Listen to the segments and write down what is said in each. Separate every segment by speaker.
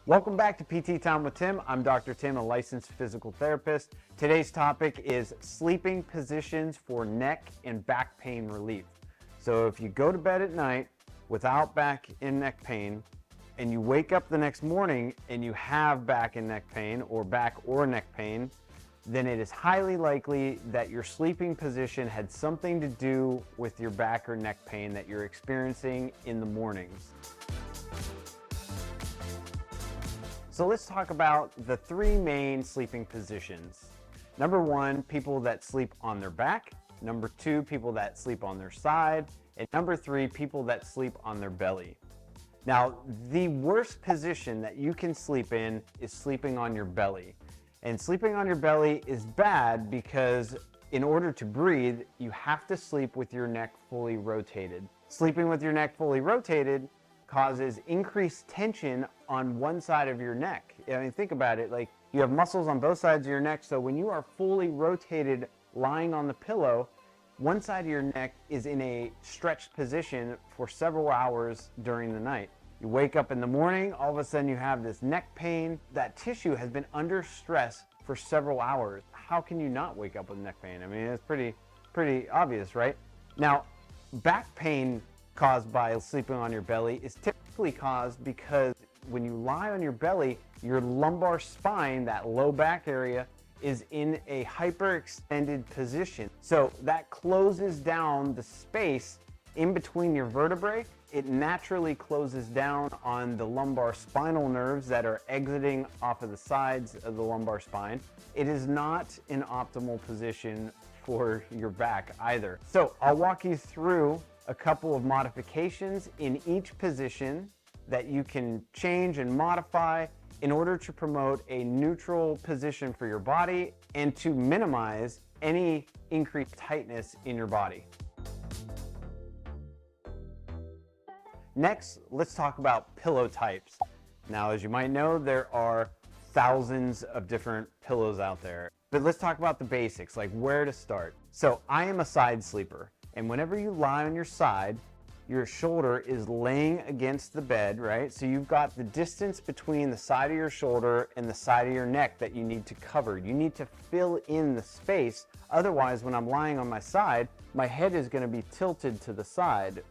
Speaker 1: Welcome back to PT Time with Tim. I'm Dr. Tim, a licensed physical therapist. Today's topic is sleeping positions for neck and back pain relief. So if you go to bed at night without back and neck pain, and you wake up the next morning and you have back and neck pain or back or neck pain, then it is highly likely that your sleeping position had something to do with your back or neck pain that you're experiencing in the mornings. So let's talk about the three main sleeping positions. Number one, people that sleep on their back. Number two, people that sleep on their side. And number three, people that sleep on their belly. Now, the worst position that you can sleep in is sleeping on your belly. And sleeping on your belly is bad because in order to breathe, you have to sleep with your neck fully rotated. Sleeping with your neck fully rotated causes increased tension on one side of your neck. I mean, think about it, like you have muscles on both sides of your neck, so when you are fully rotated lying on the pillow, one side of your neck is in a stretched position for several hours during the night. You wake up in the morning, all of a sudden you have this neck pain. That tissue has been under stress for several hours. How can you not wake up with neck pain? I mean, it's pretty obvious, right? Now, back pain caused by sleeping on your belly is typically caused because when you lie on your belly, your lumbar spine, that low back area, is in a hyperextended position. So that closes down the space in between your vertebrae. It naturally closes down on the lumbar spinal nerves that are exiting off of the sides of the lumbar spine. It is not an optimal position for your back either. So I'll walk you through a couple of modifications in each position that you can change and modify in order to promote a neutral position for your body and to minimize any increased tightness in your body. Next, let's talk about pillow types. Now, as you might know, there are thousands of different pillows out there, but let's talk about the basics, like where to start. So I am a side sleeper. And whenever you lie on your side, your shoulder is laying against the bed, right? So you've got the distance between the side of your shoulder and the side of your neck that you need to cover. You need to fill in the space. Otherwise, when I'm lying on my side, my head is going to be tilted to the side.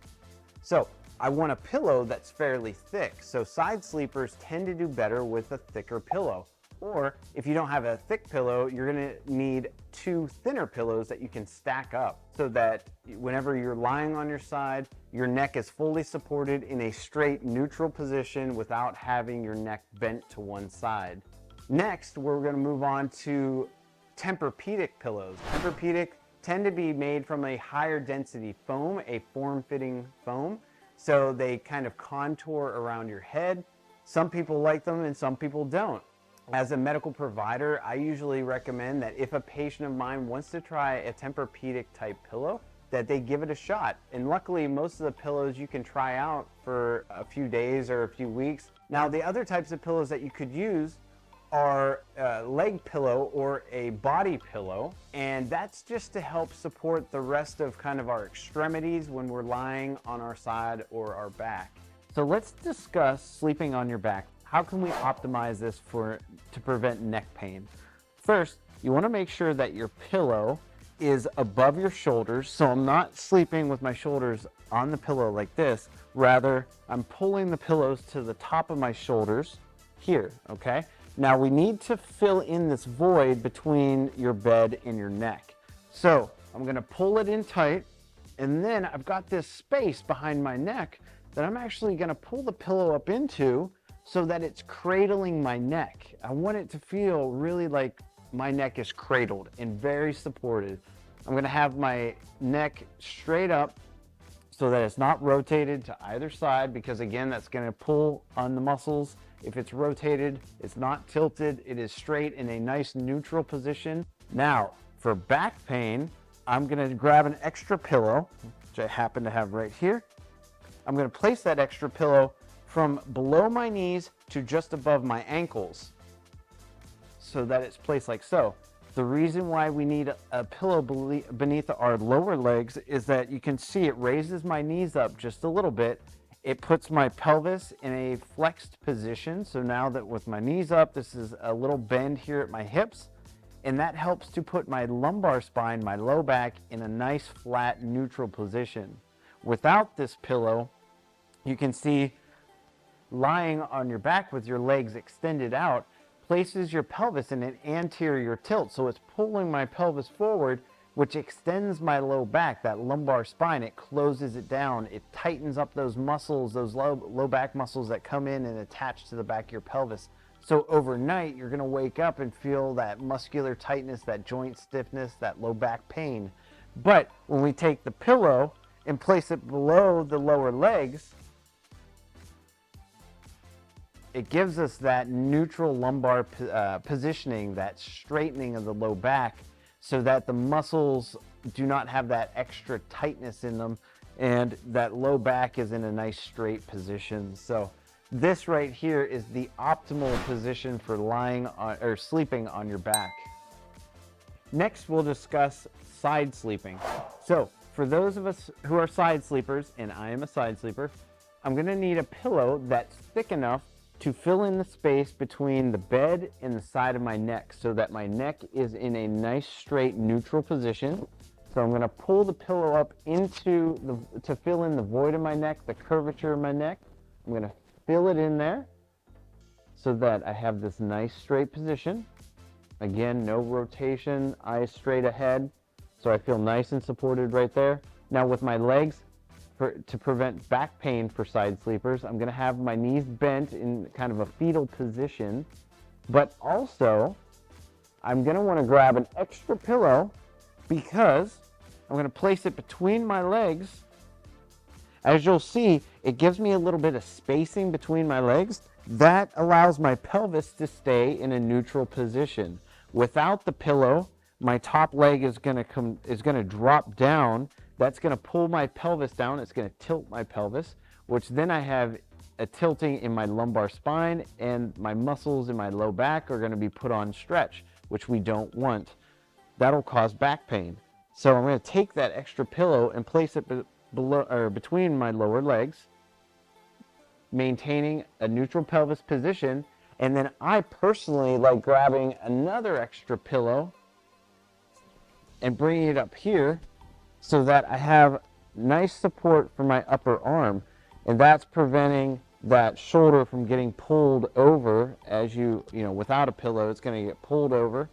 Speaker 1: So I want a pillow that's fairly thick. So side sleepers tend to do better with a thicker pillow. Or if you don't have a thick pillow, you're gonna need two thinner pillows that you can stack up so that whenever you're lying on your side, your neck is fully supported in a straight neutral position without having your neck bent to one side. Next, we're gonna move on to Tempur-Pedic pillows. Tempur-Pedic tend to be made from a higher density foam, a form-fitting foam, so they kind of contour around your head. Some people like them and some people don't. As a medical provider, I usually recommend that if a patient of mine wants to try a Tempur-Pedic type pillow, that they give it a shot. And luckily, most of the pillows you can try out for a few days or a few weeks. Now, the other types of pillows that you could use are a leg pillow or a body pillow, and that's just to help support the rest of kind of our extremities when we're lying on our side or our back. So let's discuss sleeping on your back. How can we optimize this to prevent neck pain? First, you want to make sure that your pillow is above your shoulders. So I'm not sleeping with my shoulders on the pillow like this. Rather, I'm pulling the pillows to the top of my shoulders here, okay? Now we need to fill in this void between your bed and your neck. So I'm going to pull it in tight, and then I've got this space behind my neck that I'm actually going to pull the pillow up into so that it's cradling my neck. I want it to feel really like my neck is cradled and very supported. I'm gonna have my neck straight up so that it's not rotated to either side, because again, that's gonna pull on the muscles. If it's rotated, it's not tilted, it is straight in a nice neutral position. Now, for back pain, I'm gonna grab an extra pillow, which I happen to have right here. I'm gonna place that extra pillow from below my knees to just above my ankles so that it's placed like so. The reason why we need a pillow beneath our lower legs is that you can see it raises my knees up just a little bit It puts my pelvis in a flexed position. So now that with my knees up, this is a little bend here at my hips, and that helps to put my lumbar spine, my low back, in a nice flat neutral position. Without this pillow, you can see lying on your back with your legs extended out places your pelvis in an anterior tilt. So it's pulling my pelvis forward, which extends my low back, that lumbar spine. It closes it down. It tightens up those muscles, those low back muscles that come in and attach to the back of your pelvis. So overnight, you're gonna wake up and feel that muscular tightness, that joint stiffness, that low back pain. But when we take the pillow and place it below the lower legs, it gives us that neutral lumbar positioning, that straightening of the low back, so that the muscles do not have that extra tightness in them, and that low back is in a nice straight position. So this right here is the optimal position for lying on or sleeping on your back. Next, we'll discuss side sleeping. So for those of us who are side sleepers, and I am a side sleeper, I'm gonna need a pillow that's thick enough to fill in the space between the bed and the side of my neck, so that my neck is in a nice straight neutral position. So I'm going to pull the pillow up to fill in the void of my neck, the curvature of my neck. I'm going to fill it in there so that I have this nice straight position. Again, no rotation, eyes straight ahead. So I feel nice and supported right there. Now with my legs, to prevent back pain for side sleepers, I'm gonna have my knees bent in kind of a fetal position, but also I'm gonna wanna grab an extra pillow because I'm gonna place it between my legs. As you'll see, it gives me a little bit of spacing between my legs. That allows my pelvis to stay in a neutral position. Without the pillow, my top leg is gonna drop down. That's going to pull my pelvis down. It's going to tilt my pelvis, which then I have a tilting in my lumbar spine, and my muscles in my low back are going to be put on stretch, which we don't want. That'll cause back pain. So I'm going to take that extra pillow and place it below or between my lower legs, maintaining a neutral pelvis position. And then I personally like grabbing another extra pillow and bringing it up here, so that I have nice support for my upper arm, and that's preventing that shoulder from getting pulled over. As you know, without a pillow, it's going to get pulled over.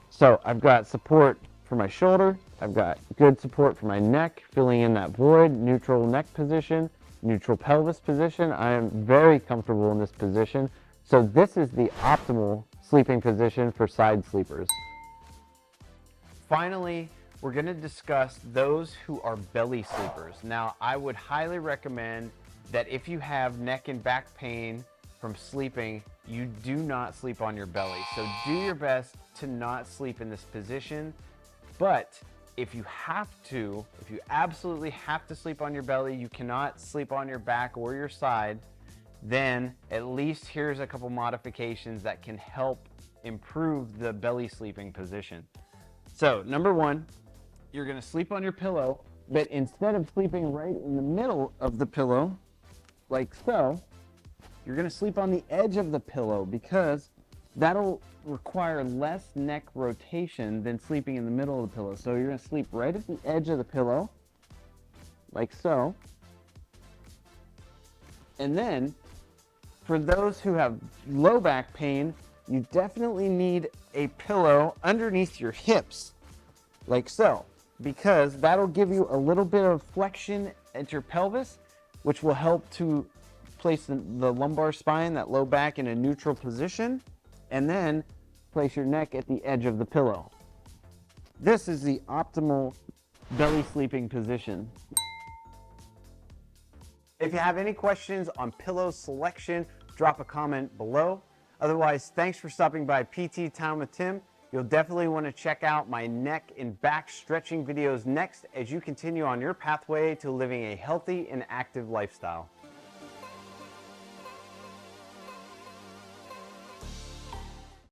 Speaker 1: So I've got support for my shoulder, I've got good support for my neck, filling in that void, neutral neck position, neutral pelvis position. I am very comfortable in this position. So this is the optimal sleeping position for side sleepers. Finally, we're going to discuss those who are belly sleepers. Now, I would highly recommend that if you have neck and back pain from sleeping, you do not sleep on your belly. So do your best to not sleep in this position. But if you absolutely have to sleep on your belly, you cannot sleep on your back or your side, then at least here's a couple modifications that can help improve the belly sleeping position. So number one, you're going to sleep on your pillow, but instead of sleeping right in the middle of the pillow, like so, you're going to sleep on the edge of the pillow, because that'll require less neck rotation than sleeping in the middle of the pillow. So you're going to sleep right at the edge of the pillow, like so. And then, for those who have low back pain, you definitely need a pillow underneath your hips, like so, because that'll give you a little bit of flexion at your pelvis, which will help to place the lumbar spine, that low back, in a neutral position, and then place your neck at the edge of the pillow. This is the optimal belly sleeping position. If you have any questions on pillow selection, drop a comment below. Otherwise, thanks for stopping by PT Time with Tim. You'll definitely want to check out my neck and back stretching videos next as you continue on your pathway to living a healthy and active lifestyle.